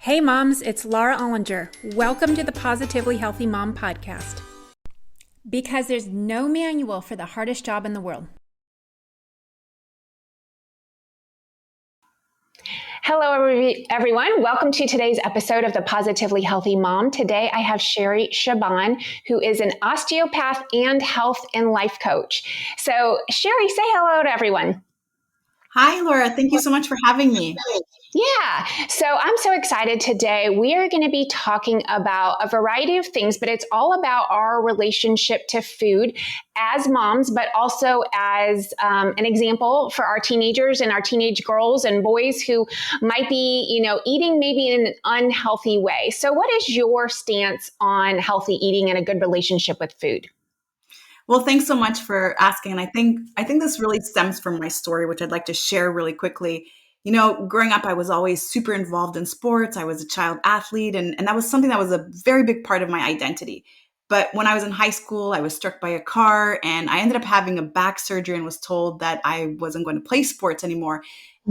Hey moms, it's Laura Ollinger. Welcome to the Positively Healthy Mom podcast. Because there's no manual for the hardest job in the world. Hello, everyone. Welcome to today's episode of the Positively Healthy Mom. Today, I have Sherry Shaban, who is an osteopath and health and life coach. So, Sherry, say hello to everyone. Hi, Laura. Thank you so much for having me. Yeah. So I'm so excited today. We are going to be talking about a variety of things, but it's all about our relationship to food as moms, but also as an example for our teenagers and our teenage girls and boys who might be, eating maybe in an unhealthy way. So what is your stance on healthy eating and a good relationship with food? Well, thanks so much for asking. And I think this really stems from my story, which I'd like to share really quickly. Growing up, I was always super involved in sports. I was a child athlete, and that was something that was a very big part of my identity. But when I was in high school, I was struck by a car and I ended up having a back surgery and was told that I wasn't going to play sports anymore.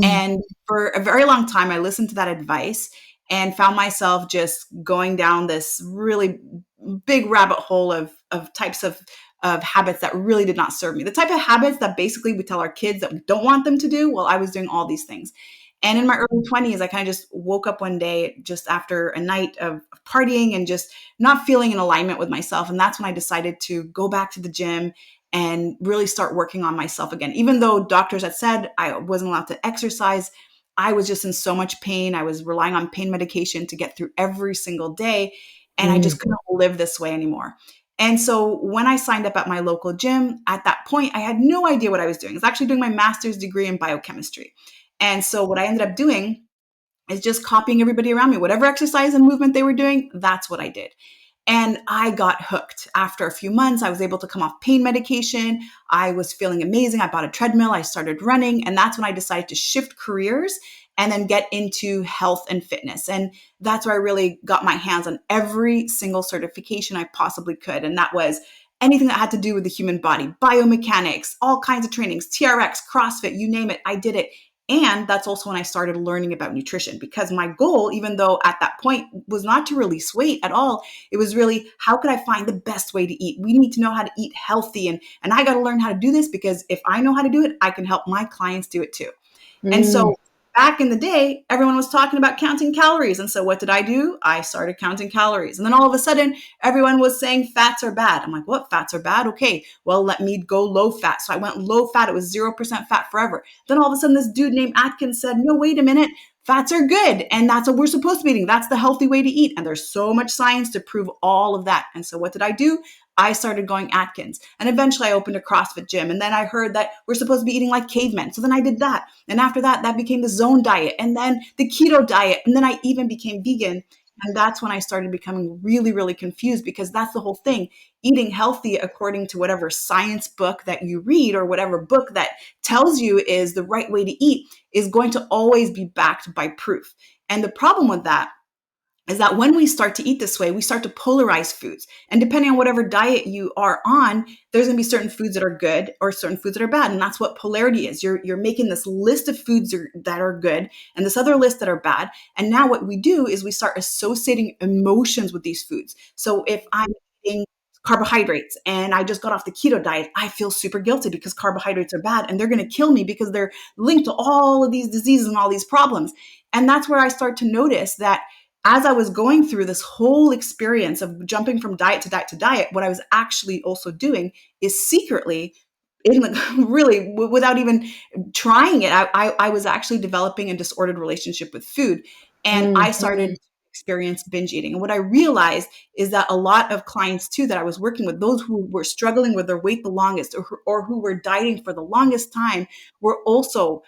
And for a very long time, I listened to that advice and found myself just going down this really big rabbit hole of types of habits that really did not serve me. The type of habits that basically we tell our kids that we don't want them to do. Well, I was doing all these things. And in my early 20s, I kind of just woke up one day just after a night of partying and just not feeling in alignment with myself. And that's when I decided to go back to the gym and really start working on myself again. Even though doctors had said I wasn't allowed to exercise, I was just in so much pain. I was relying on pain medication to get through every single day. And I just couldn't live this way anymore. And so when I signed up at my local gym, at that point, I had no idea what I was doing. I was actually doing my master's degree in biochemistry. And so what I ended up doing is just copying everybody around me. Whatever exercise and movement they were doing, that's what I did. And I got hooked. After a few months, I was able to come off pain medication. I was feeling amazing. I bought a treadmill. I started running. And that's when I decided to shift careers and then get into health and fitness. And that's where I really got my hands on every single certification I possibly could. And that was anything that had to do with the human body, biomechanics, all kinds of trainings, TRX, CrossFit, you name it, I did it. And that's also when I started learning about nutrition, because my goal, even though at that point was not to release weight at all, it was really, how could I find the best way to eat? We need to know how to eat healthy. And I got to learn how to do this, because if I know how to do it, I can help my clients do it too. And so back in the day, everyone was talking about counting calories. And so what did I do? I started counting calories. And then all of a sudden, everyone was saying fats are bad. I'm like, what? Fats are bad? Okay, well, let me go low fat. So I went low fat. It was 0% fat forever. Then all of a sudden, this dude named Atkins said, no, wait a minute. Fats are good. And that's what we're supposed to be eating. That's the healthy way to eat. And there's so much science to prove all of that. And so what did I do? I started going Atkins, and eventually I opened a CrossFit gym. And then I heard that we're supposed to be eating like cavemen. So then I did that. And after that, that became the zone diet, and then the keto diet. And then I even became vegan. And that's when I started becoming really, really confused, because that's the whole thing. Eating healthy according to whatever science book that you read, or whatever book that tells you is the right way to eat, is going to always be backed by proof. And the problem with that is that when we start to eat this way, we start to polarize foods. And depending on whatever diet you are on, there's going to be certain foods that are good or certain foods that are bad. And that's what polarity is. You're making this list of foods that are good and this other list that are bad. And now what we do is we start associating emotions with these foods. So if I'm eating carbohydrates and I just got off the keto diet, I feel super guilty because carbohydrates are bad and they're going to kill me because they're linked to all of these diseases and all these problems. And that's where I start to notice that as I was going through this whole experience of jumping from diet to diet to diet, what I was actually also doing is secretly, really without even trying it, I was actually developing a disordered relationship with food. And I started to experience binge eating. And what I realized is that a lot of clients too that I was working with, those who were struggling with their weight the longest, or who were dieting for the longest time, were also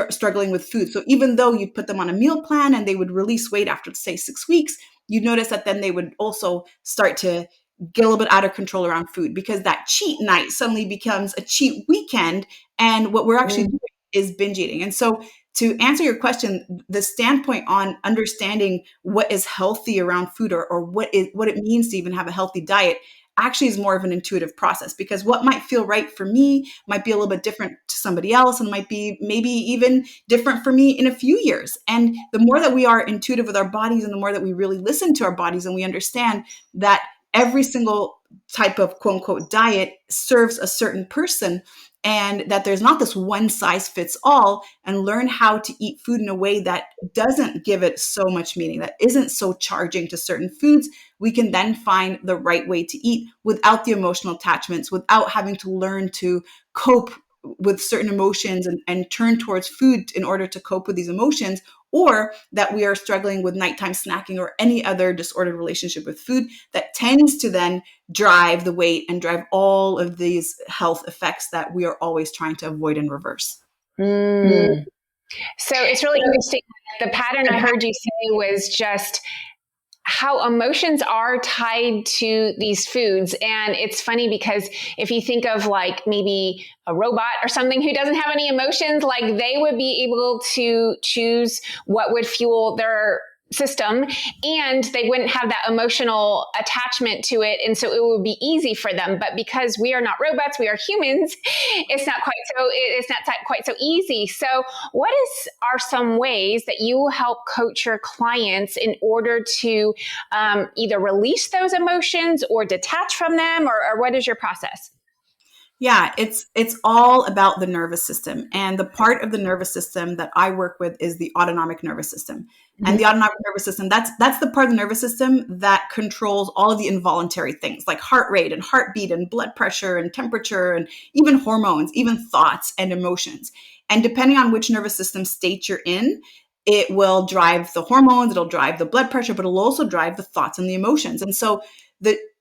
struggling with food. So even though you put them on a meal plan and they would release weight after, say, 6 weeks, you'd notice that then they would also start to get a little bit out of control around food, because that cheat night suddenly becomes a cheat weekend. And what we're actually doing is binge eating. And so to answer your question, the standpoint on understanding what is healthy around food, or what it means to even have a healthy diet, actually is more of an intuitive process, because what might feel right for me might be a little bit different to somebody else, and might be maybe even different for me in a few years. And the more that we are intuitive with our bodies, and the more that we really listen to our bodies, and we understand that every single type of quote unquote diet serves a certain person, and that there's not this one size fits all, and learn how to eat food in a way that doesn't give it so much meaning, that isn't so charging to certain foods, we can then find the right way to eat without the emotional attachments, without having to learn to cope with certain emotions, and turn towards food in order to cope with these emotions, or that we are struggling with nighttime snacking or any other disordered relationship with food that tends to then drive the weight and drive all of these health effects that we are always trying to avoid and reverse. Mm. So it's really interesting. The pattern I heard you say was just how emotions are tied to these foods. And it's funny because if you think of like maybe a robot or something who doesn't have any emotions, like they would be able to choose what would fuel their system, and they wouldn't have that emotional attachment to it, and so it would be easy for them. But because we are not robots, we are humans, it's not quite so easy. So are some ways that you help coach your clients in order to either release those emotions or detach from them, or what is your process? Yeah, it's all about the nervous system. And the part of the nervous system that I work with is the autonomic nervous system. Mm-hmm. And the autonomic nervous system, that's the part of the nervous system that controls all of the involuntary things like heart rate and heartbeat and blood pressure and temperature and even hormones, even thoughts and emotions. And depending on which nervous system state you're in, it will drive the hormones, it'll drive the blood pressure, but it'll also drive the thoughts and the emotions. And so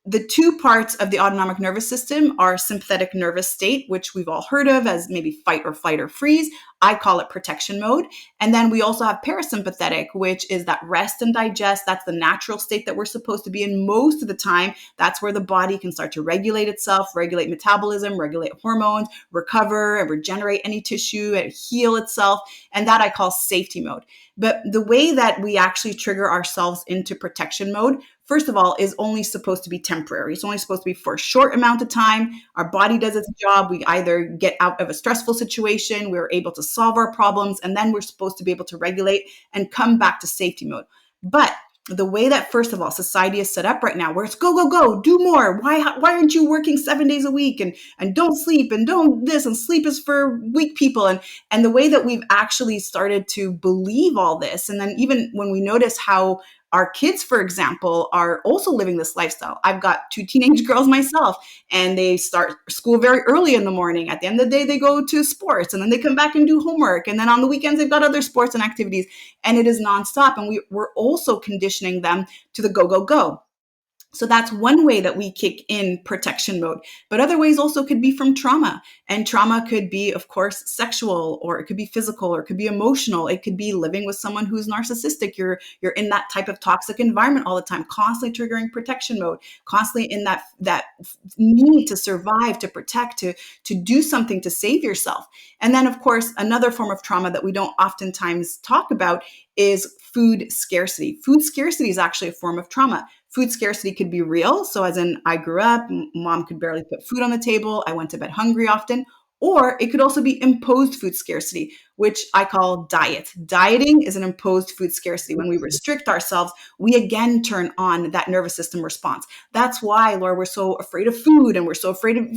the two parts of the autonomic nervous system are sympathetic nervous state, which we've all heard of as maybe fight or flight or freeze. I call it protection mode. And then we also have parasympathetic, which is that rest and digest. That's the natural state that we're supposed to be in most of the time. That's where the body can start to regulate itself, regulate metabolism, regulate hormones, recover and regenerate any tissue and heal itself. And that I call safety mode. But the way that we actually trigger ourselves into protection mode, first of all, is only supposed to be temporary. It's only supposed to be for a short amount of time. Our body does its job. We either get out of a stressful situation, we're able to solve our problems, and then we're supposed to be able to regulate and come back to safety mode. But the way that, first of all, society is set up right now, where it's go, go, go, do more. Why aren't you working 7 days a week and don't sleep and don't this, and sleep is for weak people. And the way that we've actually started to believe all this. And then even when we notice how our kids, for example, are also living this lifestyle. I've got 2 teenage girls myself, and they start school very early in the morning. At the end of the day, they go to sports, and then they come back and do homework. And then on the weekends, they've got other sports and activities, and it is nonstop. And we're also conditioning them to the go, go, go. So that's one way that we kick in protection mode. But other ways also could be from trauma. And trauma could be, of course, sexual, or it could be physical, or it could be emotional. It could be living with someone who's narcissistic. You're in that type of toxic environment all the time, constantly triggering protection mode, constantly in that need to survive, to protect, to do something to save yourself. And then, of course, another form of trauma that we don't oftentimes talk about is food scarcity. Food scarcity is actually a form of trauma. Food scarcity could be real. So as in, I grew up, mom could barely put food on the table. I went to bed hungry often. Or it could also be imposed food scarcity, which I call diet. Dieting is an imposed food scarcity. When we restrict ourselves, we again turn on that nervous system response. That's why, Laura, we're so afraid of food, and we're so afraid of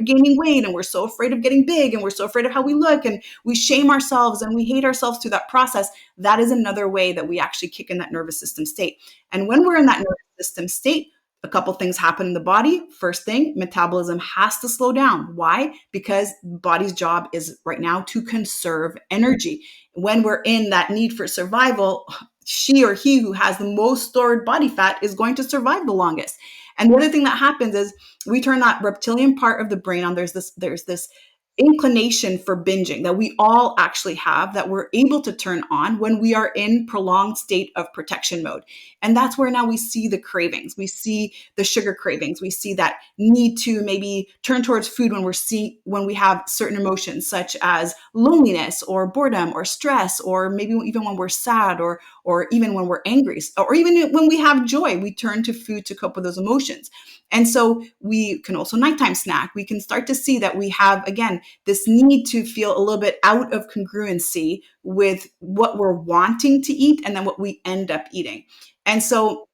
gaining weight, and we're so afraid of getting big, and we're so afraid of how we look, and we shame ourselves and we hate ourselves through that process. That is another way that we actually kick in that nervous system state. And when we're in that nervous system state, a couple things happen in the body. First thing, metabolism has to slow down. Why? Because the body's job is right now to conserve energy. When we're in that need for survival, she or he who has the most stored body fat is going to survive the longest. And the other thing that happens is we turn that reptilian part of the brain on. There's this inclination for binging that we all actually have, that we're able to turn on when we are in prolonged state of protection mode. And that's where now we see the cravings. We see the sugar cravings. We see that need to maybe turn towards food when we have certain emotions such as loneliness or boredom or stress, or maybe even when we're sad or or even when we're angry, or even when we have joy, we turn to food to cope with those emotions. And so we can also nighttime snack. We can start to see that we have, again, this need to feel a little bit out of congruency with what we're wanting to eat and then what we end up eating. And so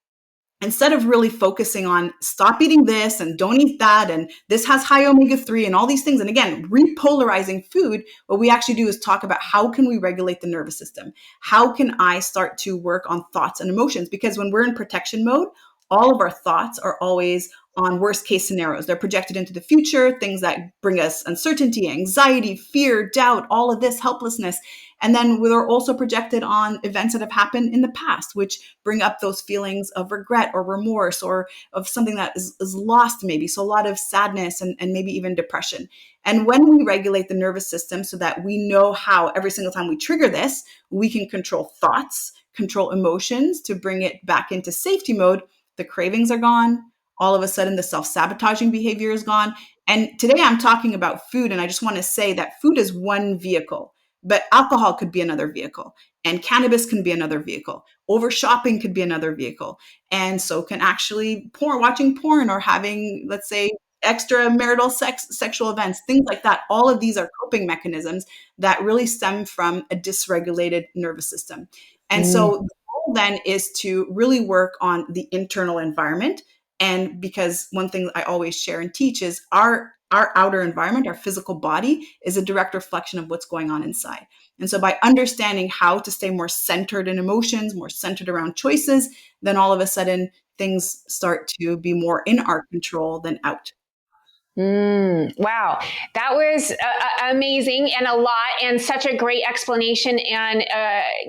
instead of really focusing on stop eating this and don't eat that, and this has high omega-3 and all these things, and again, repolarizing food, what we actually do is talk about how can we regulate the nervous system? How can I start to work on thoughts and emotions? Because when we're in protection mode, all of our thoughts are always on worst case scenarios. They're projected into the future, things that bring us uncertainty, anxiety, fear, doubt, all of this, helplessness. And then we're also projected on events that have happened in the past, which bring up those feelings of regret or remorse or of something that is lost maybe. So a lot of sadness and maybe even depression. And when we regulate the nervous system so that we know how every single time we trigger this, we can control thoughts, control emotions to bring it back into safety mode, the cravings are gone. All of a sudden, the self-sabotaging behavior is gone. And today I'm talking about food. And I just want to say that food is one vehicle, but alcohol could be another vehicle, and cannabis can be another vehicle. Over shopping could be another vehicle. And so can actually watching porn or having, let's say, extramarital sexual events, things like that. All of these are coping mechanisms that really stem from a dysregulated nervous system. And so the goal then is to really work on the internal environment. And because one thing I always share and teach is our outer environment, our physical body, is a direct reflection of what's going on inside. And so by understanding how to stay more centered in emotions, more centered around choices, then all of a sudden things start to be more in our control than out. Wow. That was amazing and a lot, and such a great explanation, and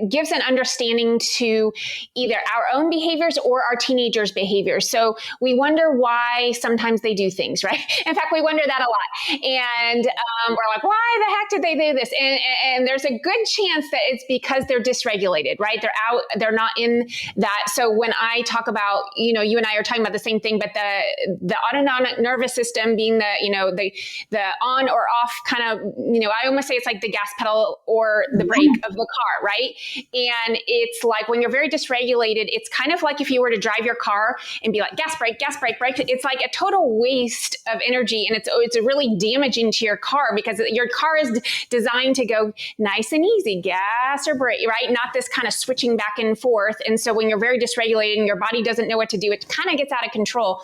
gives an understanding to either our own behaviors or our teenagers' behaviors. So we wonder why sometimes they do things, right? In fact, we wonder that a lot. And we're like, why the heck did they do this? And there's a good chance that it's because they're dysregulated, right? They're out, they're not in that. So when I talk about, you and I are talking about the same thing, but the autonomic nervous system being the on or off kind of, I almost say it's like the gas pedal or the brake of the car, right? And it's like when you're very dysregulated, it's kind of like if you were to drive your car and be like gas brake, brake. It's like a total waste of energy, and it's really damaging to your car because your car is designed to go nice and easy, gas or brake, right? Not this kind of switching back and forth. And so when you're very dysregulated and your body doesn't know what to do, it kind of gets out of control.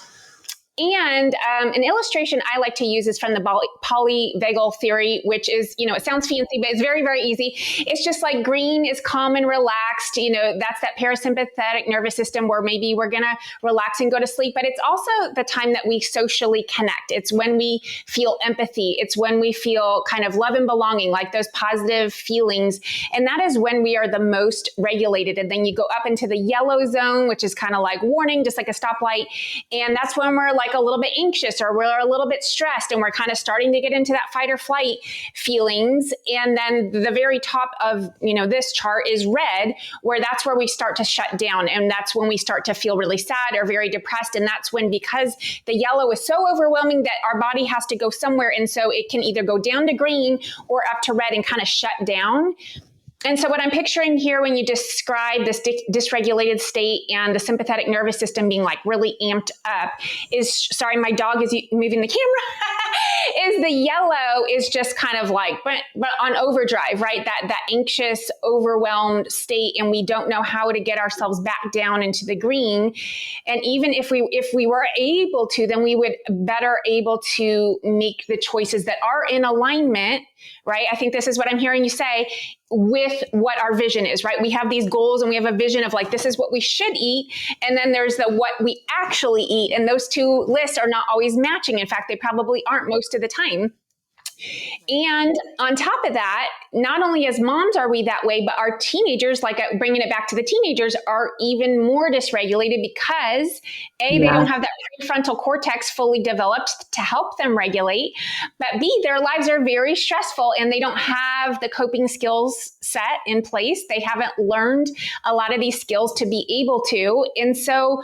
And an illustration I like to use is from the polyvagal theory, which is, it sounds fancy, but it's very, very easy. It's just like green is calm and relaxed. That's that parasympathetic nervous system where maybe we're going to relax and go to sleep. But it's also the time that we socially connect. It's when we feel empathy. It's when we feel kind of love and belonging, like those positive feelings. And that is when we are the most regulated. And then you go up into the yellow zone, which is kind of like warning, just like a stoplight. And that's when we're like a little bit anxious or we're a little bit stressed and we're kind of starting to get into that fight or flight feelings. And then the very top of, this chart is red, where that's where we start to shut down. And that's when we start to feel really sad or very depressed. And that's when, because the yellow is so overwhelming that our body has to go somewhere. And so it can either go down to green or up to red and kind of shut down. And so what I'm picturing here when you describe this dysregulated state and the sympathetic nervous system being like really amped up is, sorry, my dog is moving the camera, is the yellow is just kind of like, but on overdrive, right? That anxious, overwhelmed state, and we don't know how to get ourselves back down into the green. And even if we were able to, then we would better able to make the choices that are in alignment, right? I think this is what I'm hearing you say, with what our vision is, right? We have these goals and we have a vision of like, this is what we should eat. And then there's the what we actually eat. And those two lists are not always matching. In fact, they probably aren't most of the time. And on top of that, not only as moms are we that way, but our teenagers, like bringing it back to the teenagers, are even more dysregulated because A, they don't have that prefrontal cortex fully developed to help them regulate, but B, their lives are very stressful and they don't have the coping skills set in place. They haven't learned a lot of these skills to be able to. And so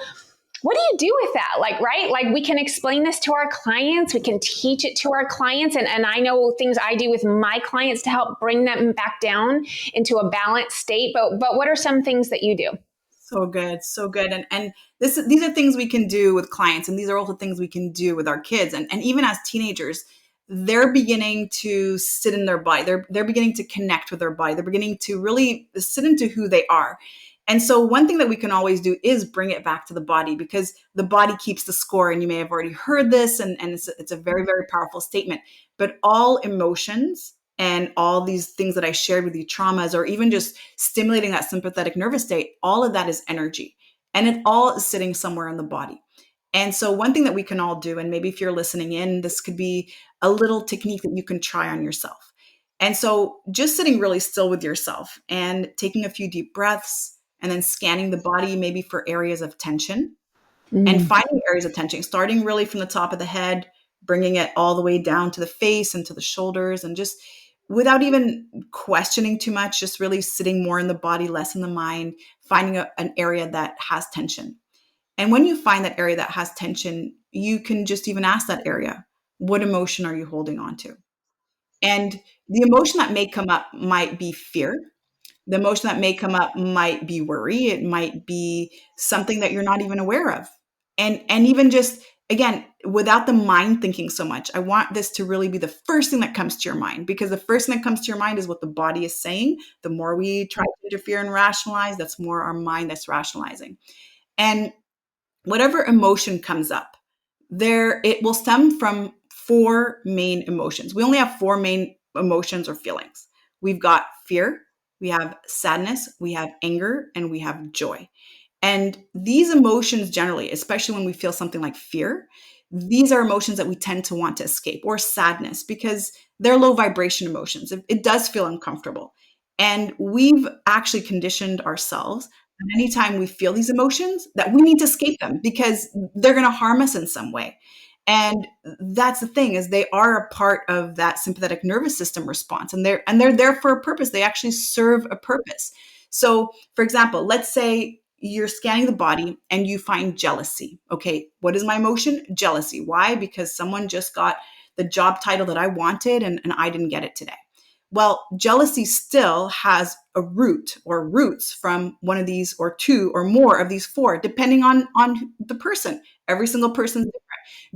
what do you do with that? Like, right? Like, we can explain this to our clients, we can teach it to our clients. And I know things I do with my clients to help bring them back down into a balanced state. But what are some things that you do? So good, so good. And these are things we can do with clients, and these are also things we can do with our kids. And even as teenagers, they're beginning to sit in their body. They're beginning to connect with their body. They're beginning to really sit into who they are. And so one thing that we can always do is bring it back to the body, because the body keeps the score. And you may have already heard this, and it's a very, very powerful statement. But all emotions and all these things that I shared with you, traumas, or even just stimulating that sympathetic nervous state, all of that is energy. And it all is sitting somewhere in the body. And so one thing that we can all do, and maybe if you're listening in, this could be a little technique that you can try on yourself. And so just sitting really still with yourself and taking a few deep breaths, and then scanning the body maybe for areas of tension, and finding areas of tension, starting really from the top of the head, bringing it all the way down to the face and to the shoulders, and just without even questioning too much, just really sitting more in the body, less in the mind, finding an area that has tension. And when you find that area that has tension, you can just even ask that area, what emotion are you holding on to? And the emotion that may come up might be fear. The emotion that may come up might be worry. It might be something that you're not even aware of. And even just, again, without the mind thinking so much, I want this to really be the first thing that comes to your mind, because the first thing that comes to your mind is what the body is saying. The more we try to interfere and rationalize, that's more our mind that's rationalizing. And whatever emotion comes up, it will stem from four main emotions. We only have four main emotions or feelings. We've got fear, we have sadness, we have anger, and we have joy. And these emotions generally, especially when we feel something like fear, these are emotions that we tend to want to escape, or sadness, because they're low vibration emotions. It does feel uncomfortable. And we've actually conditioned ourselves that anytime we feel these emotions, that we need to escape them because they're going to harm us in some way. And that's the thing, is they are a part of that sympathetic nervous system response, and they're there for a purpose. They actually serve a purpose. So, for example, let's say you're scanning the body and you find jealousy. Okay, what is my emotion? Jealousy. Why? Because someone just got the job title that I wanted, and I didn't get it today. Well, jealousy still has a root or roots from one of these, or two or more of these four, depending on the person. Every single person's different.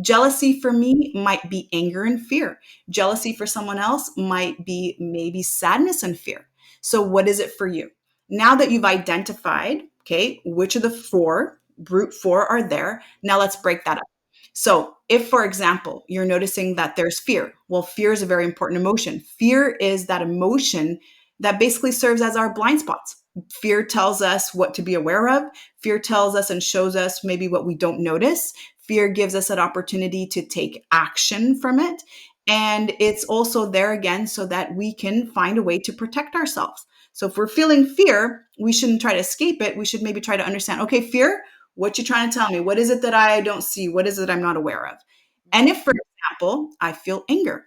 Jealousy for me might be anger and fear. Jealousy for someone else might be maybe sadness and fear. So what is it for you? Now that you've identified, okay, which of the four, root four, are there, now let's break that up. So if, for example, you're noticing that there's fear, well, fear is a very important emotion. Fear is that emotion that basically serves as our blind spots. Fear tells us what to be aware of. Fear tells us and shows us maybe what we don't notice. Fear gives us an opportunity to take action from it. And it's also there again so that we can find a way to protect ourselves. So if we're feeling fear, we shouldn't try to escape it. We should maybe try to understand, okay, fear, what you trying to tell me? What is it that I don't see? What is it I'm not aware of? And if, for example, I feel anger,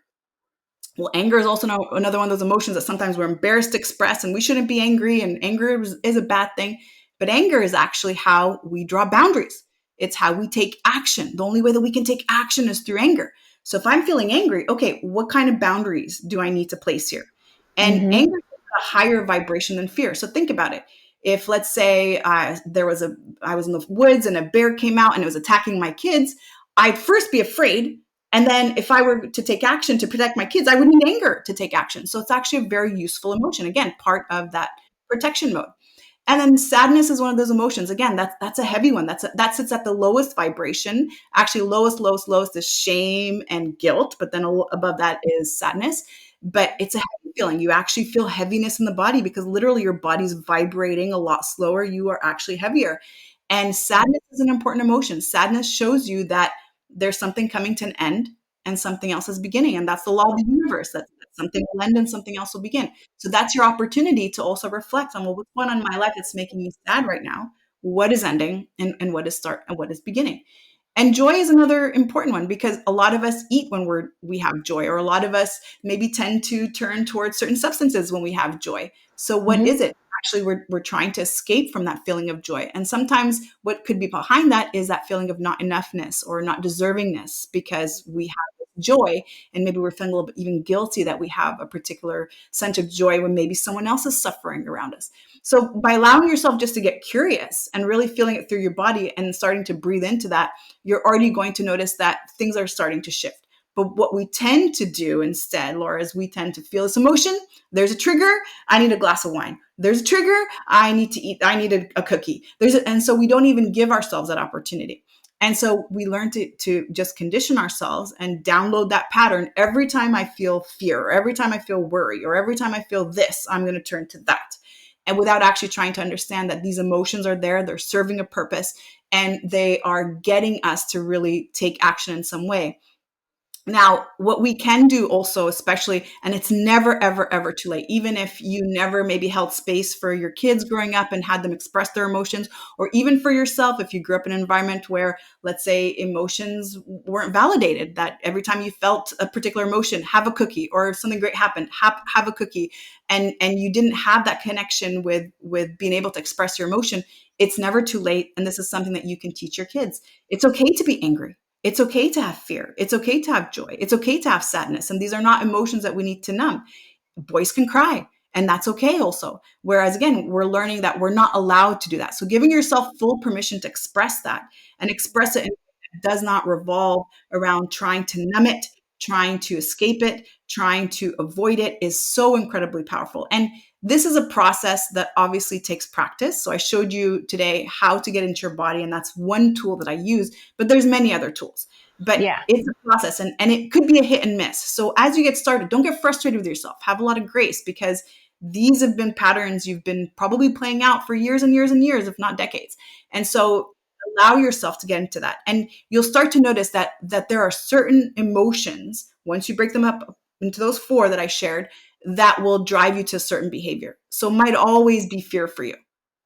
well, anger is also another one of those emotions that sometimes we're embarrassed to express, and we shouldn't be angry, and anger is a bad thing. But anger is actually how we draw boundaries. It's how we take action. The only way that we can take action is through anger. So if I'm feeling angry, okay, what kind of boundaries do I need to place here? And anger is a higher vibration than fear. So think about it. If, let's say, I was in the woods and a bear came out and it was attacking my kids, I'd first be afraid. And then if I were to take action to protect my kids, I would need anger to take action. So it's actually a very useful emotion. Again, part of that protection mode. And then sadness is one of those emotions. Again, that's a heavy one. That sits at the lowest vibration. Actually, lowest is shame and guilt. But then above that is sadness. But it's a heavy feeling. You actually feel heaviness in the body because literally your body's vibrating a lot slower. You are actually heavier. And sadness is an important emotion. Sadness shows you that there's something coming to an end and something else is beginning. And that's the law of the universe. That something will end and something else will begin. So that's your opportunity to also reflect on, well, what's going on in my life that's making me sad right now? What is ending and what is beginning? And joy is another important one because a lot of us eat when we have joy, or a lot of us maybe tend to turn towards certain substances when we have joy. So what is it? actually we're trying to escape from that feeling of joy. And sometimes what could be behind that is that feeling of not enoughness or not deservingness, because we have joy and maybe we're feeling a little bit even guilty that we have a particular sense of joy when maybe someone else is suffering around us. So by allowing yourself just to get curious and really feeling it through your body and starting to breathe into that, you're already going to notice that things are starting to shift. But what we tend to do instead, Laura, is we tend to feel this emotion. There's a trigger. I need a glass of wine. There's a trigger. I need to eat. I need a cookie. And so we don't even give ourselves that opportunity. And so we learn to just condition ourselves and download that pattern. Every time I feel fear, or every time I feel worry, or every time I feel this, I'm going to turn to that. And without actually trying to understand that these emotions are there, they're serving a purpose, and they are getting us to really take action in some way. Now, what we can do also, especially, and it's never, ever, ever too late, even if you never maybe held space for your kids growing up and had them express their emotions, or even for yourself, if you grew up in an environment where, let's say, emotions weren't validated, that every time you felt a particular emotion, have a cookie, or if something great happened, have a cookie, and you didn't have that connection with being able to express your emotion, it's never too late. And this is something that you can teach your kids. It's okay to be angry. It's okay to have fear. It's okay to have joy. It's okay to have sadness. And these are not emotions that we need to numb. Boys can cry, and that's okay also. Whereas again, we're learning that we're not allowed to do that. So giving yourself full permission to express that and express it does not revolve around trying to numb it, trying to escape it, trying to avoid it is so incredibly powerful. And this is a process that obviously takes practice. So I showed you today how to get into your body, and that's one tool that I use, but there's many other tools. But Yeah. it's a process, and it could be a hit and miss. So as you get started, don't get frustrated with yourself. Have a lot of grace, because these have been patterns you've been probably playing out for years and years and years, if not decades. And so allow yourself to get into that. And you'll start to notice that there are certain emotions, once you break them up into those 4 that I shared, that will drive you to a certain behavior. So it might always be fear for you.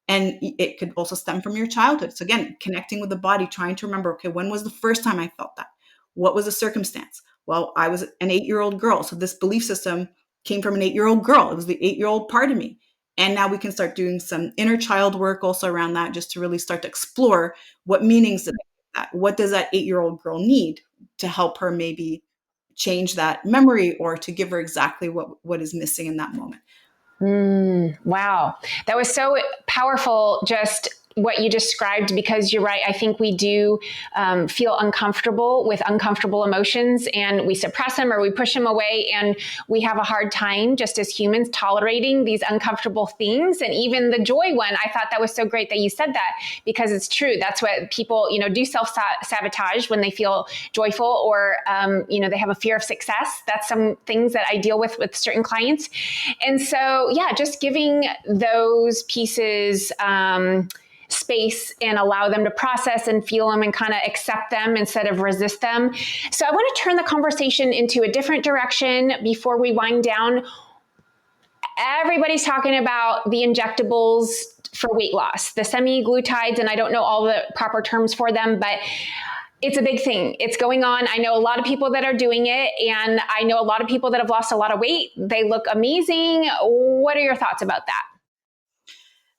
And it could also stem from your childhood. So again, connecting with the body, trying to remember, okay, when was the first time I felt that? What was the circumstance? Well, I was an 8-year-old girl. So this belief system came from an 8-year-old girl. It was the 8-year-old part of me. And now we can start doing some inner child work also around that, just to really start to explore what meanings did I give that? What does that 8-year-old girl need to help her maybe change that memory, or to give her exactly what is missing in that moment. Wow. That was so powerful, just what you described, because you're right. I think we do feel uncomfortable with uncomfortable emotions, and we suppress them or we push them away. And we have a hard time just as humans tolerating these uncomfortable things. And even the joy one, I thought that was so great that you said that, because it's true. That's what people, do self-sabotage when they feel joyful, or, they have a fear of success. That's some things that I deal with certain clients. And so, yeah, just giving those pieces, space and allow them to process and feel them and kind of accept them instead of resist them. So I want to turn the conversation into a different direction before we wind down. Everybody's talking about the injectables for weight loss, the semaglutides, and I don't know all the proper terms for them, but it's a big thing. It's going on. I know a lot of people that are doing it, and I know a lot of people that have lost a lot of weight. They look amazing. What are your thoughts about that?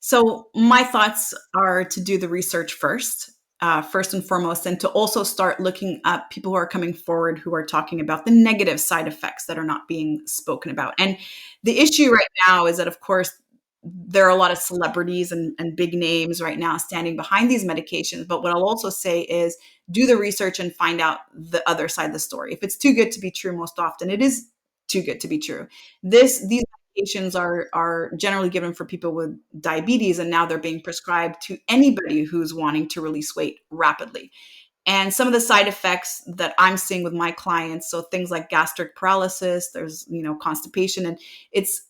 So my thoughts are to do the research first and foremost, and to also start looking up people who are coming forward who are talking about the negative side effects that are not being spoken about. And the issue right now is that, of course, there are a lot of celebrities and big names right now standing behind these medications. But what I'll also say is do the research and find out the other side of the story. If it's too good to be true, most often it is too good to be true. These medications are generally given for people with diabetes, and now they're being prescribed to anybody who's wanting to release weight rapidly. And some of the side effects that I'm seeing with my clients, so things like gastric paralysis, there's, constipation, and it's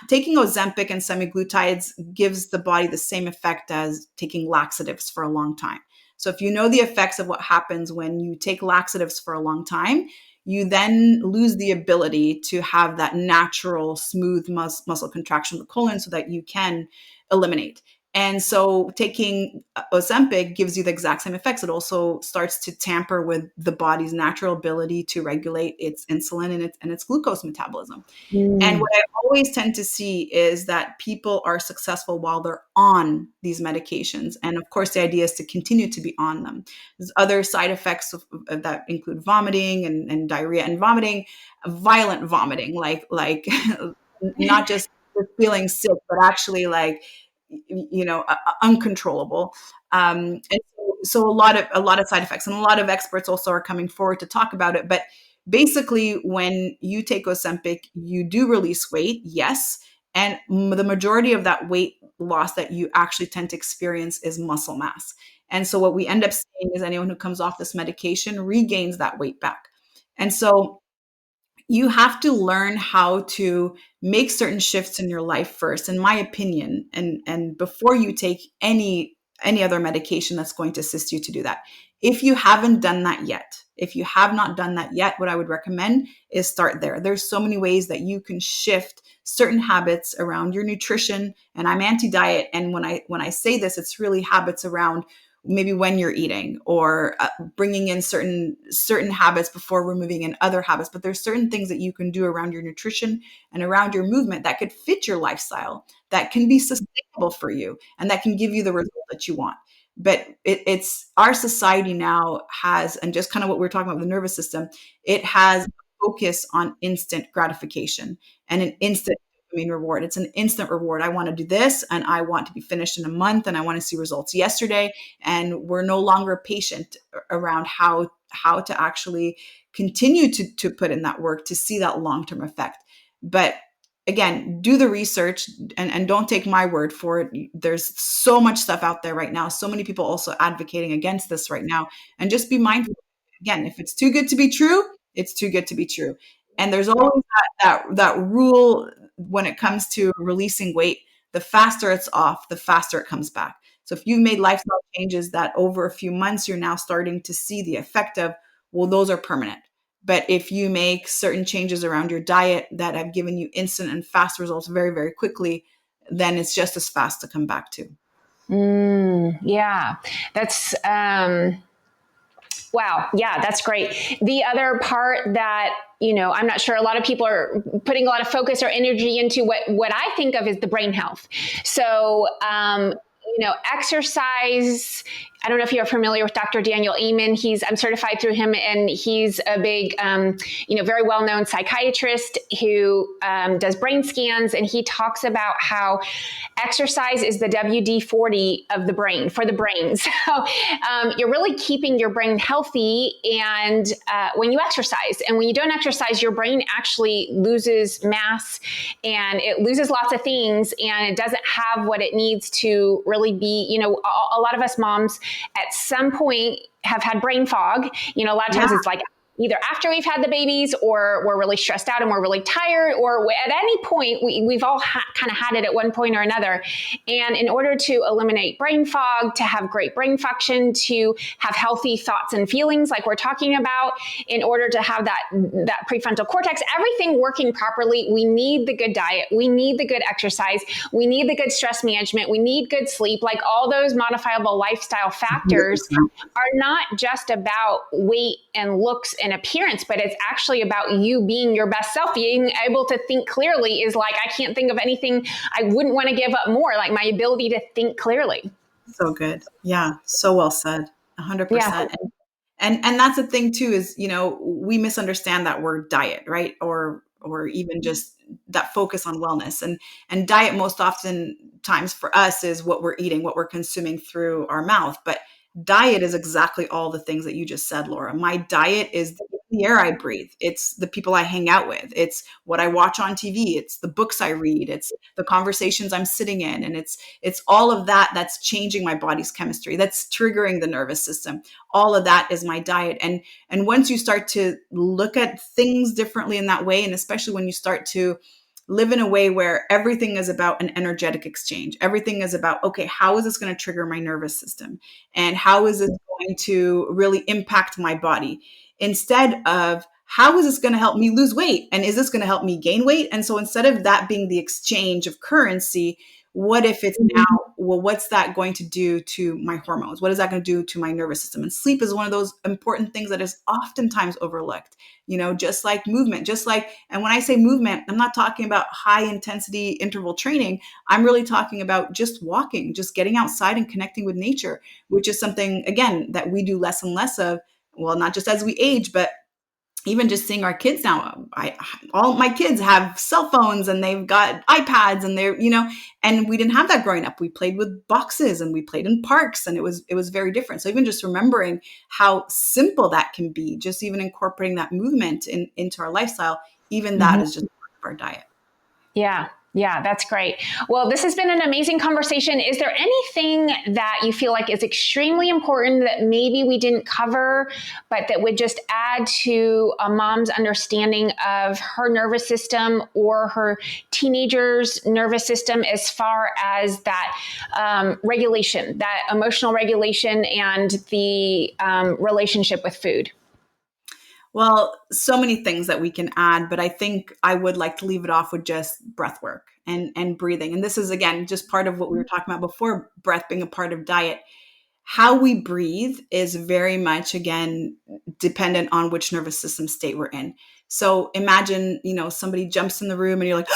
taking Ozempic and semaglutides gives the body the same effect as taking laxatives for a long time. So if you know the effects of what happens when you take laxatives for a long time, you then lose the ability to have that natural smooth muscle contraction of the colon so that you can eliminate. And so taking Ozempic gives you the exact same effects. It also starts to tamper with the body's natural ability to regulate its insulin and its glucose metabolism. And what I always tend to see is that people are successful while they're on these medications. And of course, the idea is to continue to be on them. There's other side effects that include vomiting and diarrhea, and vomiting, violent vomiting, like not just feeling sick, but actually like, uncontrollable. And so a lot of side effects, and a lot of experts also are coming forward to talk about it. But basically, when you take Ozempic, you do release weight, yes. And the majority of that weight loss that you actually tend to experience is muscle mass. And so what we end up seeing is anyone who comes off this medication regains that weight back. And so you have to learn how to make certain shifts in your life first, in my opinion, and before you take any other medication that's going to assist you to do that. If you haven't done that yet, if you have not done that yet, what I would recommend is start there. There's so many ways that you can shift certain habits around your nutrition. And I'm anti-diet, and when I say this, it's really habits around maybe when you're eating, or bringing in certain habits before removing in other habits. But there's certain things that you can do around your nutrition and around your movement that could fit your lifestyle, that can be sustainable for you, and that can give you the result that you want. But it's our society now has, and just kind of what we're talking about with the nervous system, it has a focus on instant gratification and an instant reward. It's an instant reward. I want to do this, and I want to be finished in a month, and I want to see results yesterday. And we're no longer patient around how to actually continue to put in that work to see that long-term effect. But again, do the research, and don't take my word for it. There's so much stuff out there right now. So many people also advocating against this right now. And just be mindful. Again, if it's too good to be true, it's too good to be true. And there's always that rule when it comes to releasing weight. The faster it's off, the faster it comes back. So if you've made lifestyle changes that over a few months, you're now starting to see the effect of, well, those are permanent. But if you make certain changes around your diet that have given you instant and fast results very, very quickly, then it's just as fast to come back to. Yeah, that's, wow. Yeah, that's great. The other part that, I'm not sure a lot of people are putting a lot of focus or energy into what I think of as the brain health. So, exercise. I don't know if you're familiar with Dr. Daniel Amen. I'm certified through him, and he's a big, very well-known psychiatrist who does brain scans, and he talks about how exercise is the WD-40 of the brain, for the brain. So you're really keeping your brain healthy, and when you exercise, and when you don't exercise, your brain actually loses mass, and it loses lots of things, and it doesn't have what it needs to really be, a lot of us moms at some point have had brain fog. A lot of times it's like either after we've had the babies, or we're really stressed out and we're really tired, or at any point, we've all kind of had it at one point or another. And in order to eliminate brain fog, to have great brain function, to have healthy thoughts and feelings like we're talking about, in order to have that prefrontal cortex, everything working properly, we need the good diet, we need the good exercise, we need the good stress management, we need good sleep. Like all those modifiable lifestyle factors are not just about weight and looks and appearance, but it's actually about you being your best self. Being able to think clearly is like, I can't think of anything I wouldn't want to give up more, like my ability to think clearly. So good. Yeah. So well said. 100%. Yeah. And that's the thing too, is, we misunderstand that word diet, right? Or even just that focus on wellness, and diet most often times for us is what we're eating, what we're consuming through our mouth. But diet is exactly all the things that you just said, Laura. My diet is the air I breathe. It's the people I hang out with. It's what I watch on TV. It's the books I read. It's the conversations I'm sitting in. And it's all of that that's changing my body's chemistry, that's triggering the nervous system. All of that is my diet. And once you start to look at things differently in that way, and especially when you start to live in a way where everything is about an energetic exchange. Everything is about, okay, how is this going to trigger my nervous system? And how is it going to really impact my body? Instead of, how is this going to help me lose weight? And is this going to help me gain weight? And so instead of that being the exchange of currency, what if it's now, well, what's that going to do to my hormones? What is that going to do to my nervous system? And sleep is one of those important things that is oftentimes overlooked, just like movement, and when I say movement, I'm not talking about high intensity interval training. I'm really talking about just walking, just getting outside and connecting with nature, which is something, again, that we do less and less of. Well, not just as we age, but even just seeing our kids now. All my kids have cell phones and they've got iPads and and we didn't have that growing up. We played with boxes and we played in parks, and it was very different. So even just remembering how simple that can be, just even incorporating that movement into our lifestyle, even that is just part of our diet. Yeah, that's great. Well, this has been an amazing conversation. Is there anything that you feel like is extremely important that maybe we didn't cover, but that would just add to a mom's understanding of her nervous system or her teenager's nervous system as far as that regulation, that emotional regulation and the relationship with food? Well, so many things that we can add, but I think I would like to leave it off with just breath work and breathing. And this is, again, just part of what we were talking about before, breath being a part of diet. How we breathe is very much, again, dependent on which nervous system state we're in. So imagine, somebody jumps in the room and you're like,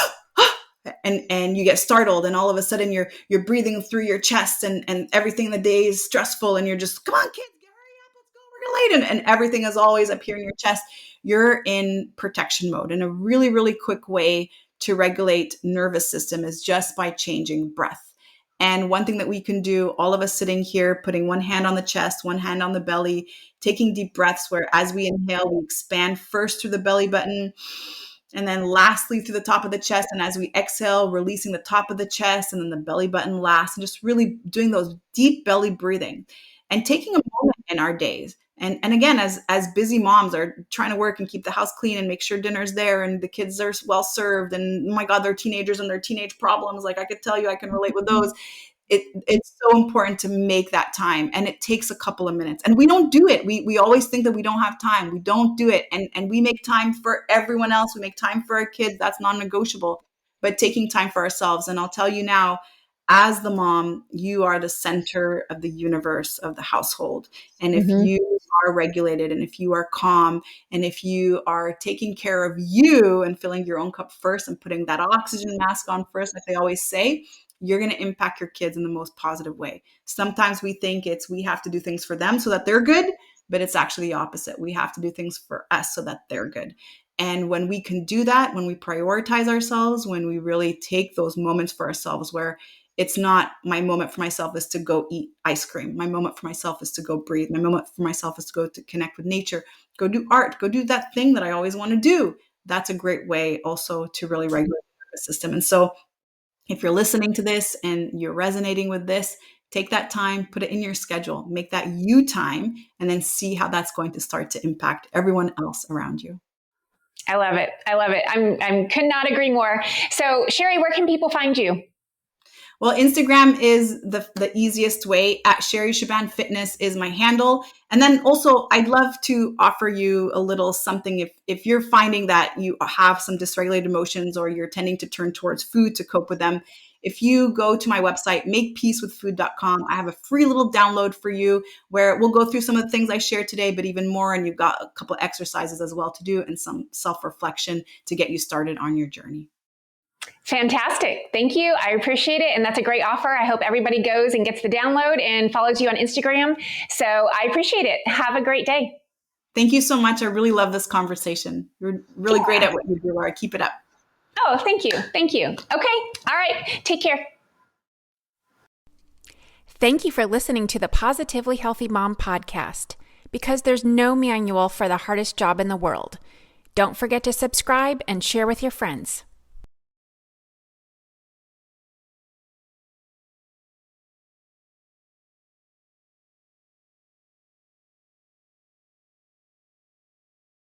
and you get startled, and all of a sudden you're breathing through your chest, and everything in the day is stressful, and you're just, come on, kids, late, and everything is always up here in your chest. You're in protection mode. And a really, really quick way to regulate nervous system is just by changing breath. And one thing that we can do, all of us sitting here, putting one hand on the chest, one hand on the belly, taking deep breaths where as we inhale, we expand first through the belly button, and then lastly through the top of the chest. And as we exhale, releasing the top of the chest and then the belly button last, and just really doing those deep belly breathing and taking a moment in our days. And again, as busy moms are trying to work and keep the house clean and make sure dinner's there and the kids are well served, and oh my God, they're teenagers and their teenage problems. Like, I could tell you, I can relate with those. It's so important to make that time, and it takes a couple of minutes. And we don't do it. We always think that we don't have time. We don't do it. And we make time for everyone else. We make time for our kids. That's non-negotiable. But taking time for ourselves. And I'll tell you now, as the mom, you are the center of the universe of the household. And if you are regulated, and if you are calm, and if you are taking care of you and filling your own cup first and putting that oxygen mask on first, like they always say, you're going to impact your kids in the most positive way. Sometimes we think we have to do things for them so that they're good, but it's actually the opposite. We have to do things for us so that they're good. And when we can do that, when we prioritize ourselves, when we really take those moments for ourselves where it's not, my moment for myself is to go eat ice cream. My moment for myself is to go breathe. My moment for myself is to go to connect with nature, go do art, go do that thing that I always want to do. That's a great way also to really regulate the nervous system. And so if you're listening to this and you're resonating with this, take that time, put it in your schedule, make that you time, and then see how that's going to start to impact everyone else around you. I love it. I could not agree more. So Sherry, where can people find you? Well, Instagram is the easiest way. At Sherry Shaban Fitness is my handle. And then also, I'd love to offer you a little something if you're finding that you have some dysregulated emotions or you're tending to turn towards food to cope with them. If you go to my website, makepeacewithfood.com, I have a free little download for you where we'll go through some of the things I shared today, but even more. And you've got a couple of exercises as well to do and some self-reflection to get you started on your journey. Fantastic. Thank you. I appreciate it. And that's a great offer. I hope everybody goes and gets the download and follows you on Instagram. So I appreciate it. Have a great day. Thank you so much. I really love this conversation. You're really great at what you do, Laura. Keep it up. Oh, thank you. Thank you. Okay. All right. Take care. Thank you for listening to the Positively Healthy Mom podcast, because there's no manual for the hardest job in the world. Don't forget to subscribe and share with your friends.